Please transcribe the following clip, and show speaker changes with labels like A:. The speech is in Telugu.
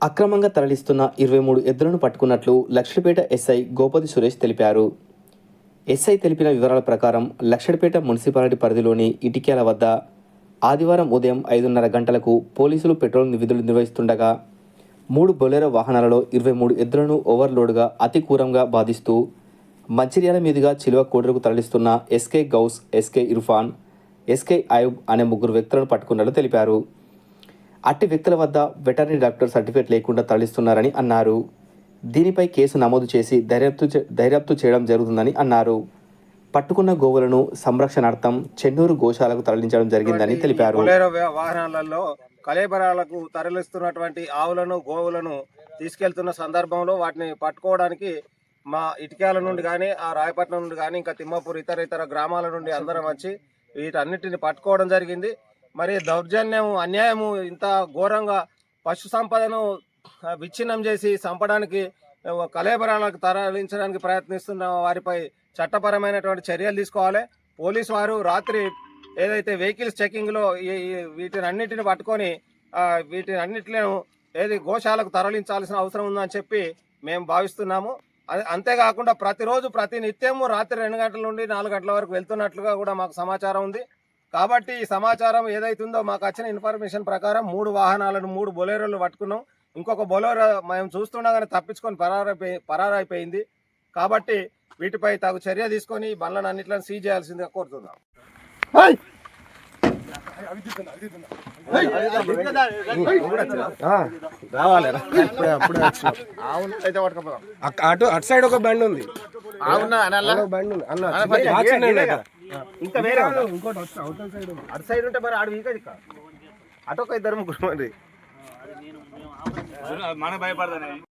A: అక్రమంగా తరలిస్తున్న 23 ఎద్దులను పట్టుకున్నట్లు లక్షడిపేట ఎస్ఐ గోపతి సురేష్ తెలిపారు. ఎస్ఐ తెలిపిన వివరాల ప్రకారం లక్షడిపేట మున్సిపాలిటీ పరిధిలోని ఇటిక్యాల వద్ద ఆదివారం ఉదయం 5:30 గంటలకు పోలీసులు పెట్రోల్ విధులు నిర్వహిస్తుండగా 3 బొలెరో వాహనాలలో 23 ఎద్దులను ఓవర్లోడ్గా అతి క్రూరంగా బాధిస్తూ మంచిర్యాల మీదుగా చిలువ కోడలకు తరలిస్తున్న SK Ghouse, SK Irfan, SK Ayub అనే 3 వ్యక్తులను పట్టుకున్నట్లు తెలిపారు. అట్టి వ్యక్తుల వద్ద వెటర్నరీ డాక్టర్ సర్టిఫికేట్ లేకుండా తరలిస్తున్నారని అన్నారు. దీనిపై కేసు నమోదు చేసి దర్యాప్తు చేయడం జరుగుతుందని అన్నారు. పట్టుకున్న గోవులను సంరక్షణార్థం చెన్నూరు గోశాలకు తరలించడం జరిగిందని తెలిపారు.
B: వాహనాలలో కళేబరాలకు తరలిస్తున్నటువంటి ఆవులను, గోవులను తీసుకెళ్తున్న సందర్భంలో వాటిని పట్టుకోవడానికి మా ఇటిక్యాల నుండి కానీ, ఆ రాయపట్నం నుండి కానీ, ఇంకా తిమ్మాపూర్ ఇతర గ్రామాల నుండి అందరం వచ్చి వీటన్నిటిని పట్టుకోవడం జరిగింది. మరి దౌర్జన్యం, అన్యాయము ఇంత ఘోరంగా పశు సంపదను విచ్ఛిన్నం చేసి చంపడానికి, కళేబరాలకు తరలించడానికి ప్రయత్నిస్తున్న వారిపై చట్టపరమైనటువంటి చర్యలు తీసుకోవాలి. పోలీసు వారు రాత్రి ఏదైతే వెహికల్స్ చెకింగ్లో వీటిని అన్నిటిని పట్టుకొని వీటిని అన్నిటిని గోశాలకు తరలించాల్సిన అవసరం ఉందని చెప్పి మేము భావిస్తున్నాము. అంతేకాకుండా ప్రతిరోజు ప్రతి నిత్యము రాత్రి 2 గంటల నుండి 4 గంటల వరకు వెళ్తున్నట్లుగా కూడా మాకు సమాచారం ఉంది. కాబట్టి ఈ సమాచారం ఏదైతుందో మాకు వచ్చిన ఇన్ఫర్మేషన్ ప్రకారం 3 వాహనాలను 3 బొలెరోలు పట్టుకున్నాం. ఇంకొక బొలెరో మేము చూస్తుండగానే తప్పించుకొని పరారైపోయింది. కాబట్టి వీటిపై తగు చర్య తీసుకొని బండ్లను అన్నిట్లను సీజ్ చేయాల్సిందిగా కోరుతున్నాం.
C: అటు సైడ్ ఒక బండి ఉంది, బండి ఉంది
B: ఇంకా వేరే ఇంకోటి అటు సైడ్ ఉంటే మరి ఆడు వీకది అటొక 2 ముగ్గురు మరి మన భయపడతానే.